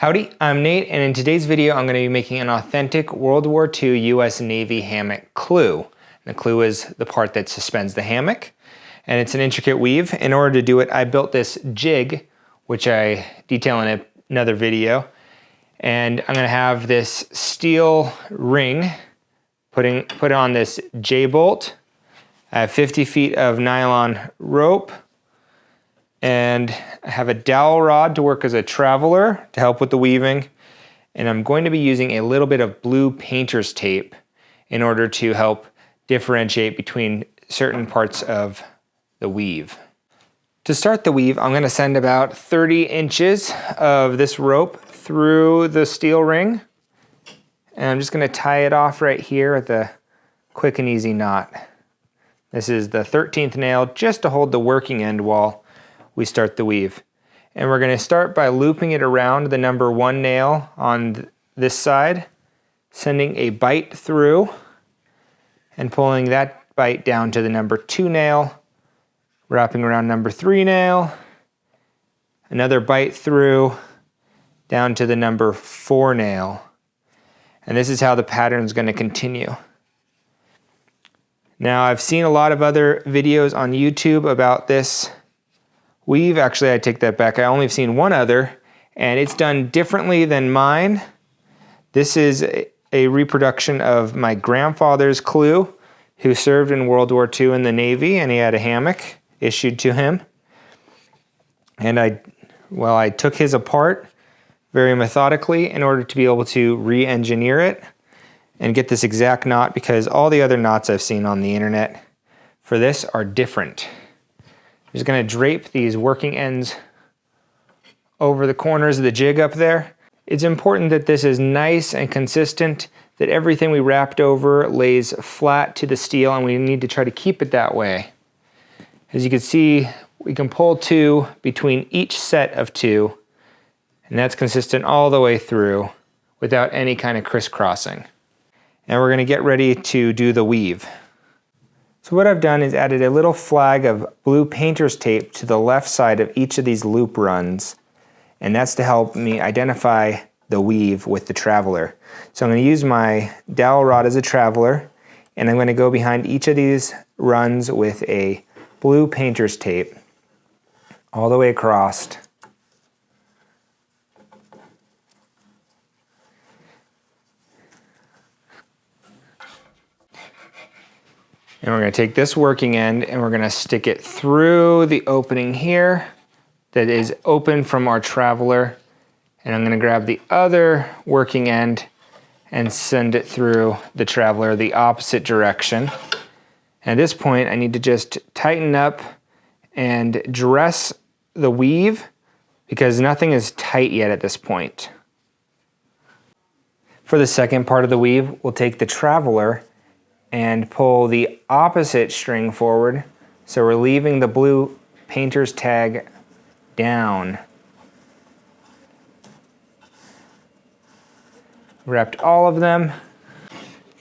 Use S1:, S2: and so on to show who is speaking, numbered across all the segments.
S1: Howdy, I'm Nate, and in today's video I'm going to be making an authentic World War II US Navy hammock clew. The clew is the part that suspends the hammock, and it's an intricate weave. In order to do it, I built this jig, which I detail in another video, and I'm going to have this steel ring, put on this J-bolt. I have 50 feet of nylon rope, and I have a dowel rod to work as a traveler to help with the weaving. And I'm going to be using a little bit of blue painter's tape in order to help differentiate between certain parts of the weave. To start the weave, I'm going to send about 30 inches of this rope through the steel ring. And I'm just going to tie it off right here with a quick and easy knot. This is the 13th nail just to hold the working end while we start the weave. And we're going to start by looping it around the number 1 nail on this side, sending a bite through and pulling that bite down to the number 2 nail, wrapping around number 3 nail, another bite through down to the number 4 nail. And this is how the pattern is going to continue. Now, I've seen a lot of other videos on YouTube about this weave. Actually, I take that back. I only have seen one other, and it's done differently than mine. This is a reproduction of my grandfather's Clew, who served in World War II in the Navy, and he had a hammock issued to him. And I took his apart very methodically in order to be able to re-engineer it and get this exact knot, because all the other knots I've seen on the internet for this are different. I'm just going to drape these working ends over the corners of the jig up there. It's important that this is nice and consistent, that everything we wrapped over lays flat to the steel, and we need to try to keep it that way. As you can see, we can pull 2 between each set of 2, and that's consistent all the way through without any kind of crisscrossing. And we're going to get ready to do the weave. So what I've done is added a little flag of blue painter's tape to the left side of each of these loop runs, and that's to help me identify the weave with the traveler. So I'm going to use my dowel rod as a traveler, and I'm going to go behind each of these runs with a blue painter's tape all the way across. And we're going to take this working end and we're going to stick it through the opening here that is open from our traveler. And I'm going to grab the other working end and send it through the traveler the opposite direction. At this point, I need to just tighten up and dress the weave because nothing is tight yet at this point. For the second part of the weave, we'll take the traveler and pull the opposite string forward. So we're leaving the blue painter's tag down. Wrapped all of them.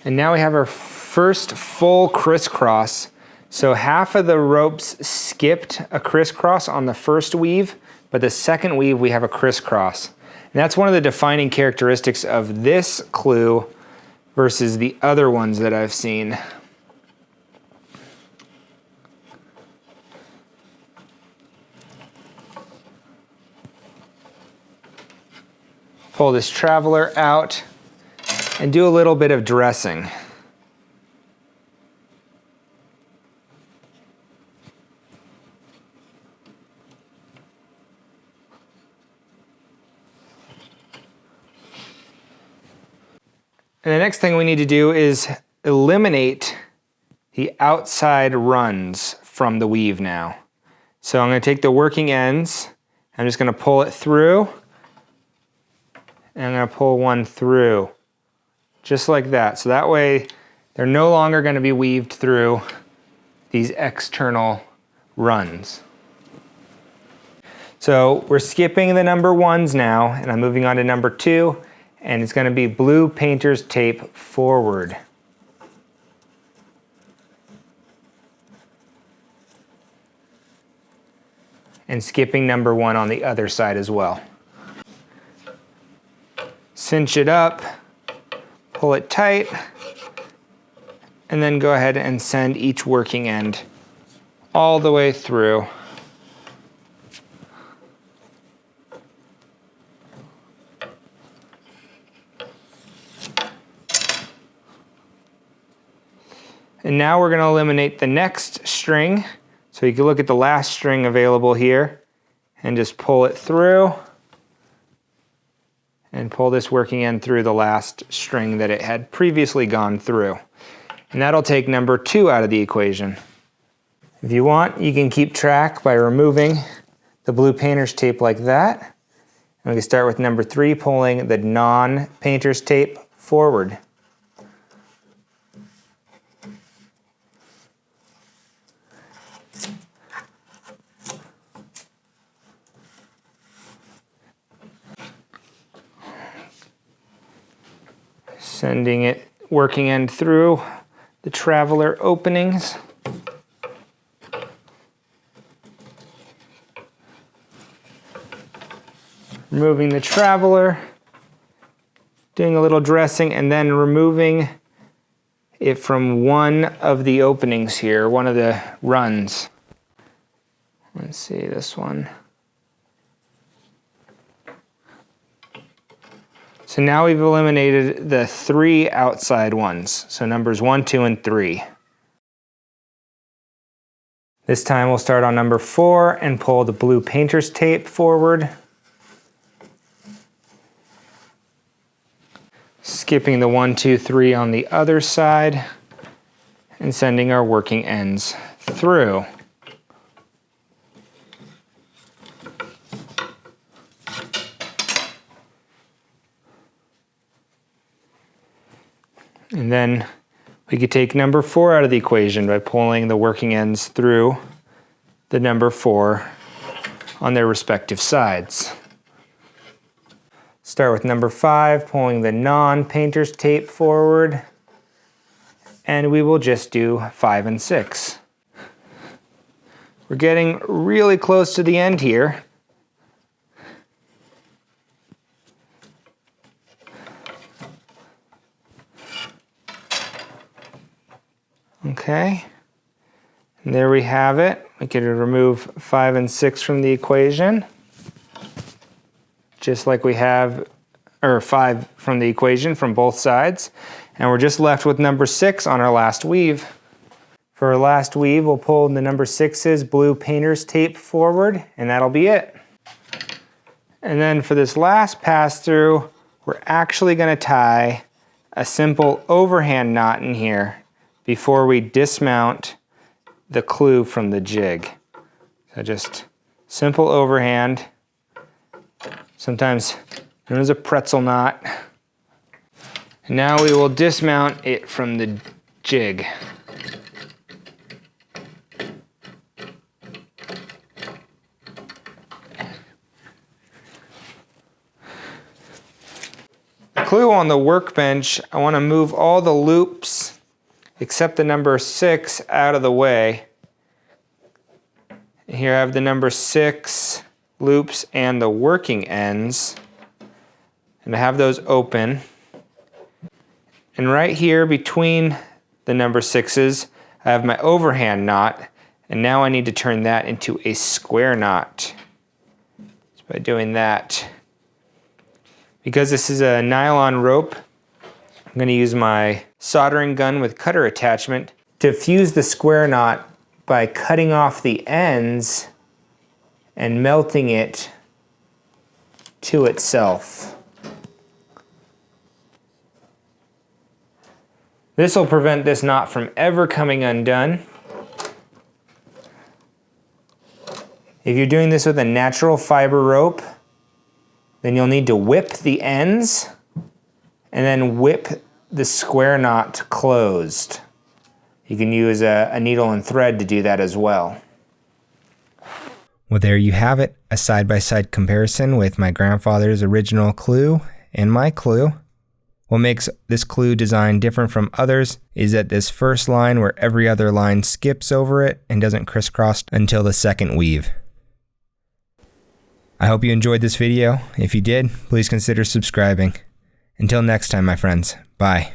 S1: And now we have our first full crisscross. So half of the ropes skipped a crisscross on the first weave, but the second weave we have a crisscross. And that's one of the defining characteristics of this Clew versus the other ones that I've seen. Pull this traveler out and do a little bit of dressing. And the next thing we need to do is eliminate the outside runs from the weave now. So I'm going to take the working ends, I'm just going to pull it through, and I'm going to pull one through, just like that. So that way they're no longer going to be weaved through these external runs. So we're skipping the number 1s now, and I'm moving on to number 2. And it's going to be blue painter's tape forward. And skipping number 1 on the other side as well. cinch it up, pull it tight, and then go ahead and send each working end all the way through. And now we're going to eliminate the next string. So you can look at the last string available here and just pull it through and pull this working end through the last string that it had previously gone through. And that'll take number 2 out of the equation. If you want, you can keep track by removing the blue painter's tape like that. And we can start with number 3, pulling the non-painter's tape forward. Sending it working end through the traveler openings. Removing the traveler, doing a little dressing, and then removing it from one of the openings here, one of the runs. Let's see, this one. So now we've eliminated the 3 outside ones. So numbers 1, 2, and 3. This time we'll start on number 4 and pull the blue painter's tape forward. Skipping the 1, 2, 3 on the other side and sending our working ends through. And then we could take number 4 out of the equation by pulling the working ends through the number 4 on their respective sides. Start with number 5, pulling the non-painter's tape forward, and we will just do 5 and 6. We're getting really close to the end here. Okay, and there we have it. We could remove 5 and 6 from the equation, just like we have, or 5 from the equation from both sides. And we're just left with number 6 on our last weave. For our last weave, we'll pull the number 6's blue painter's tape forward, and that'll be it. And then for this last pass through, we're actually going to tie a simple overhand knot in here before we dismount the clew from the jig. So just simple overhand, sometimes known as a pretzel knot. And now we will dismount it from the jig. The clew on the workbench, I want to move all the loops except the number 6 out of the way. Here I have the number 6 loops and the working ends, and I have those open. And right here between the number 6's, I have my overhand knot, and now I need to turn that into a square knot. So by doing that, because this is a nylon rope, I'm going to use my soldering gun with cutter attachment to fuse the square knot by cutting off the ends and melting it to itself. This will prevent this knot from ever coming undone. If you're doing this with a natural fiber rope, then you'll need to whip the ends and then whip the square knot closed. You can use a needle and thread to do that as well. Well, there you have it, a side-by-side comparison with my grandfather's original Clew and my Clew. What makes this Clew design different from others is that this first line where every other line skips over it and doesn't crisscross until the second weave. I hope you enjoyed this video. If you did, please consider subscribing. Until next time, my friends. Bye.